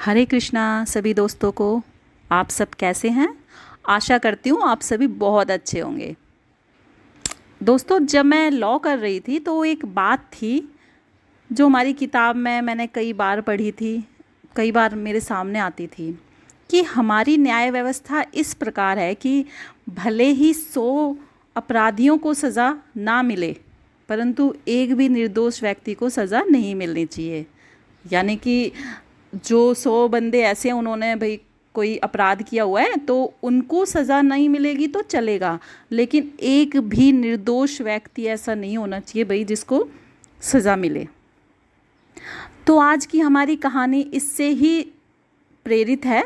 हरे कृष्णा सभी दोस्तों को। आप सब कैसे हैं? आशा करती हूँ आप सभी बहुत अच्छे होंगे। दोस्तों, जब मैं लॉ कर रही थी तो एक बात थी जो हमारी किताब में मैंने कई बार पढ़ी थी, कई बार मेरे सामने आती थी कि हमारी न्याय व्यवस्था इस प्रकार है कि भले ही 100 अपराधियों को सज़ा ना मिले, परंतु एक भी निर्दोष व्यक्ति को सज़ा नहीं मिलनी चाहिए। यानी कि जो 100 बंदे ऐसे हैं, उन्होंने भाई कोई अपराध किया हुआ है तो उनको सज़ा नहीं मिलेगी तो चलेगा, लेकिन एक भी निर्दोष व्यक्ति ऐसा नहीं होना चाहिए भाई जिसको सज़ा मिले। तो आज की हमारी कहानी इससे ही प्रेरित है।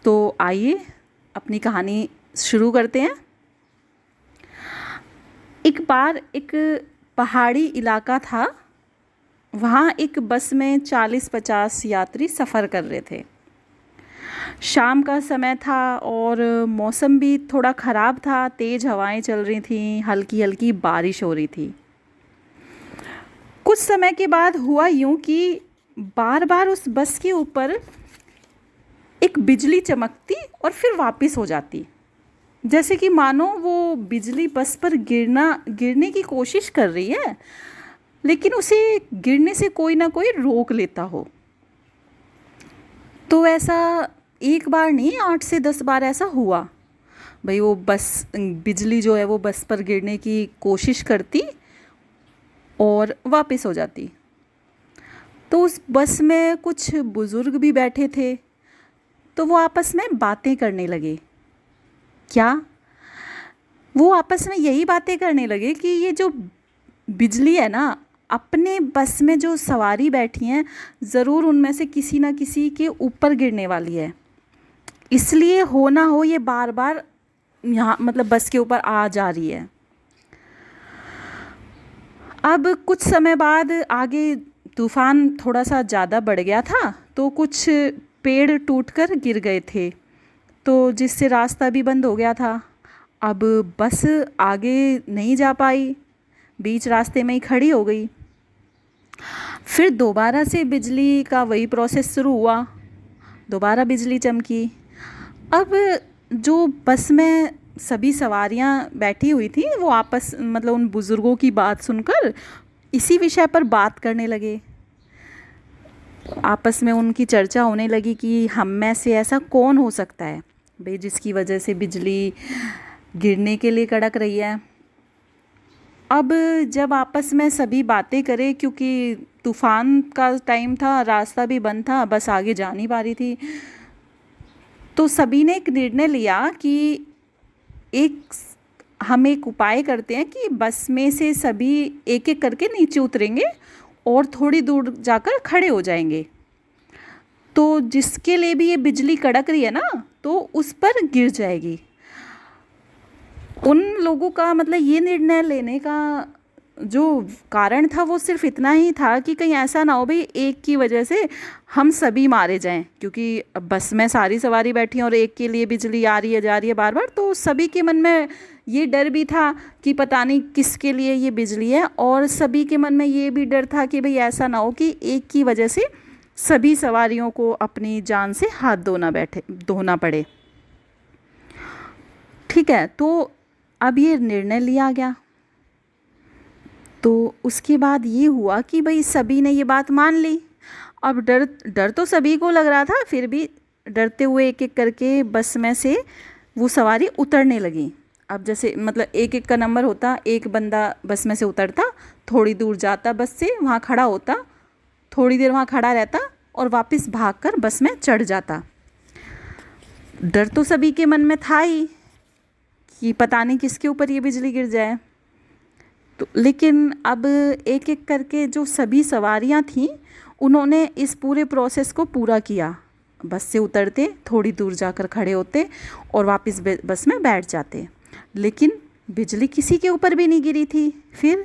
तो आइए अपनी कहानी शुरू करते हैं। एक बार एक पहाड़ी इलाका था। वहाँ एक बस में 40-50 यात्री सफ़र कर रहे थे। शाम का समय था और मौसम भी थोड़ा ख़राब था। तेज़ हवाएं चल रही थीं, हल्की हल्की बारिश हो रही थी। कुछ समय के बाद हुआ यूं कि बार बार उस बस के ऊपर एक बिजली चमकती और फिर वापस हो जाती, जैसे कि मानो वो बिजली बस पर गिरने की कोशिश कर रही है, लेकिन उसे गिरने से कोई ना कोई रोक लेता हो। तो ऐसा एक बार नहीं, 8 से 10 बार ऐसा हुआ। भाई वो बस बिजली जो है वो बस पर गिरने की कोशिश करती और वापस हो जाती। तो उस बस में कुछ बुज़ुर्ग भी बैठे थे, तो वो आपस में बातें करने लगे। क्या? वो आपस में यही बातें करने लगे कि ये जो बिजली है ना, अपने बस में जो सवारी बैठी हैं, ज़रूर उनमें से किसी ना किसी के ऊपर गिरने वाली है, इसलिए हो ना हो ये बार बार यहाँ मतलब बस के ऊपर आ जा रही है। अब कुछ समय बाद आगे तूफ़ान थोड़ा सा ज़्यादा बढ़ गया था, तो कुछ पेड़ टूटकर गिर गए थे, तो जिससे रास्ता भी बंद हो गया था। अब बस आगे नहीं जा पाई, बीच रास्ते में ही खड़ी हो गई। फिर दोबारा से बिजली का वही प्रोसेस शुरू हुआ, दोबारा बिजली चमकी। अब जो बस में सभी सवारियां बैठी हुई थी, वो आपस मतलब उन बुज़ुर्गों की बात सुनकर इसी विषय पर बात करने लगे। आपस में उनकी चर्चा होने लगी कि हम में से ऐसा कौन हो सकता है भाई जिसकी वजह से बिजली गिरने के लिए कड़क रही है। अब जब आपस में सभी बातें करें, क्योंकि तूफ़ान का टाइम था, रास्ता भी बंद था, बस आगे जा नहीं पा रही थी, तो सभी ने एक निर्णय लिया कि हम एक उपाय करते हैं कि बस में से सभी एक एक करके नीचे उतरेंगे और थोड़ी दूर जाकर खड़े हो जाएंगे, तो जिसके लिए भी ये बिजली कड़क रही है ना, तो उस पर गिर जाएगी। उन लोगों का मतलब ये निर्णय लेने का जो कारण था वो सिर्फ इतना ही था कि कहीं ऐसा ना हो भाई एक की वजह से हम सभी मारे जाएं, क्योंकि बस में सारी सवारी बैठी हैं और एक के लिए बिजली आ रही है जा रही है बार बार, तो सभी के मन में ये डर भी था कि पता नहीं किसके लिए ये बिजली है, और सभी के मन में ये भी डर था कि भाई ऐसा ना हो कि एक की वजह से सभी सवारियों को अपनी जान से हाथ धोना पड़े। ठीक है, तो अब ये निर्णय लिया गया। तो उसके बाद ये हुआ कि भाई सभी ने ये बात मान ली। अब डर तो सभी को लग रहा था, फिर भी डरते हुए एक एक करके बस में से वो सवारी उतरने लगी। अब जैसे मतलब एक एक का नंबर होता, एक बंदा बस में से उतरता, थोड़ी दूर जाता बस से, वहाँ खड़ा होता, थोड़ी देर वहाँ खड़ा रहता और वापस भागकर बस में चढ़ जाता। डर तो सभी के मन में था ही कि पता नहीं किसके ऊपर ये बिजली गिर जाए। तो लेकिन अब एक एक करके जो सभी सवारियां थीं, उन्होंने इस पूरे प्रोसेस को पूरा किया। बस से उतरते, थोड़ी दूर जाकर खड़े होते और वापस बस में बैठ जाते, लेकिन बिजली किसी के ऊपर भी नहीं गिरी थी। फिर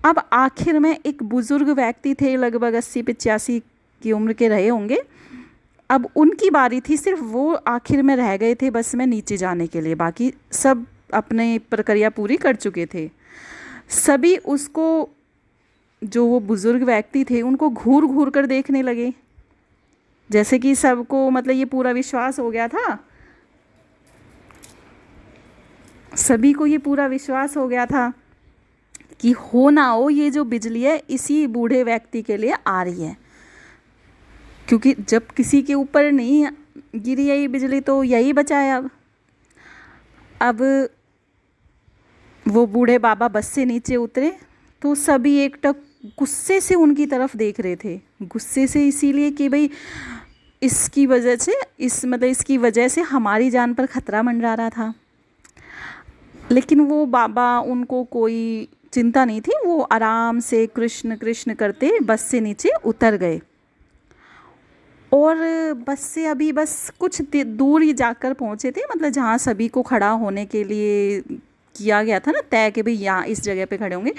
अब आखिर में एक बुज़ुर्ग व्यक्ति थे, लगभग 80-85 की उम्र के रहे होंगे। अब उनकी बारी थी, सिर्फ वो आखिर में रह गए थे बस में नीचे जाने के लिए, बाकी सब अपनी प्रक्रिया पूरी कर चुके थे। सभी उसको, जो वो बुज़ुर्ग व्यक्ति थे, उनको घूर घूर कर देखने लगे जैसे कि सबको मतलब ये पूरा विश्वास हो गया था, सभी को ये पूरा विश्वास हो गया था कि हो ना हो ये जो बिजली है इसी बूढ़े व्यक्ति के लिए आ रही है, क्योंकि जब किसी के ऊपर नहीं गिरी है ये बिजली तो यही बचा है। अब वो बूढ़े बाबा बस से नीचे उतरे तो सभी एकटक गुस्से से उनकी तरफ देख रहे थे। गुस्से से इसीलिए कि भाई इसकी वजह से इसकी वजह से हमारी जान पर खतरा मंडरा रहा था। लेकिन वो बाबा, उनको कोई चिंता नहीं थी, वो आराम से कृष्ण कृष्ण करते बस से नीचे उतर गए और बस से अभी बस कुछ दूर ही जाकर पहुँचे थे, मतलब जहाँ सभी को खड़ा होने के लिए किया गया था ना तय कि भाई यहाँ इस जगह पे खड़े होंगे।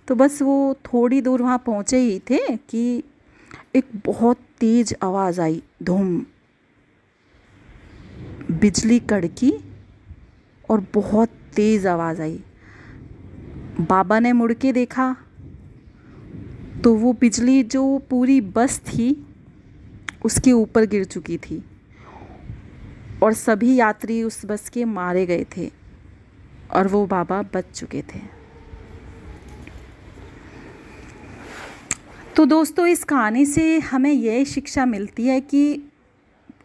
तो बस वो थोड़ी दूर वहाँ पहुँचे ही थे कि एक बहुत तेज़ आवाज़ आई, धूम, बिजली कड़की और बहुत तेज़ आवाज़ आई। बाबा ने मुड़ के देखा तो वो बिजली जो पूरी बस थी उसके ऊपर गिर चुकी थी और सभी यात्री उस बस के मारे गए थे और वो बाबा बच चुके थे। तो दोस्तों, इस कहानी से हमें यह शिक्षा मिलती है कि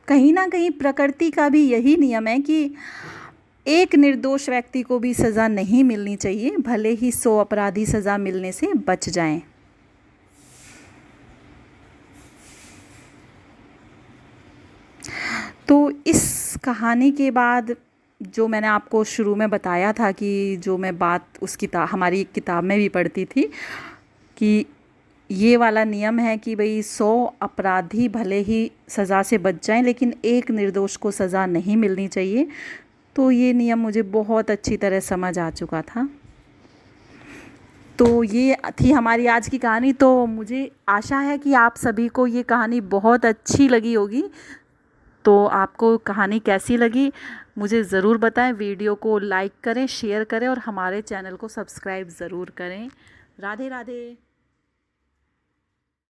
कहीं ना कहीं प्रकृति का भी यही नियम है कि एक निर्दोष व्यक्ति को भी सज़ा नहीं मिलनी चाहिए, भले ही 100 अपराधी सज़ा मिलने से बच जाएं। तो इस कहानी के बाद जो मैंने आपको शुरू में बताया था कि जो मैं बात उस हमारी एक किताब में भी पढ़ती थी कि ये वाला नियम है कि भाई 100 अपराधी भले ही सज़ा से बच जाएं लेकिन एक निर्दोष को सज़ा नहीं मिलनी चाहिए। तो ये नियम मुझे बहुत अच्छी तरह समझ आ चुका था। तो ये थी हमारी आज की कहानी। तो मुझे आशा है कि आप सभी को ये कहानी बहुत अच्छी लगी होगी। तो आपको कहानी कैसी लगी मुझे ज़रूर बताएं। वीडियो को लाइक करें, शेयर करें और हमारे चैनल को सब्सक्राइब ज़रूर करें। राधे राधे।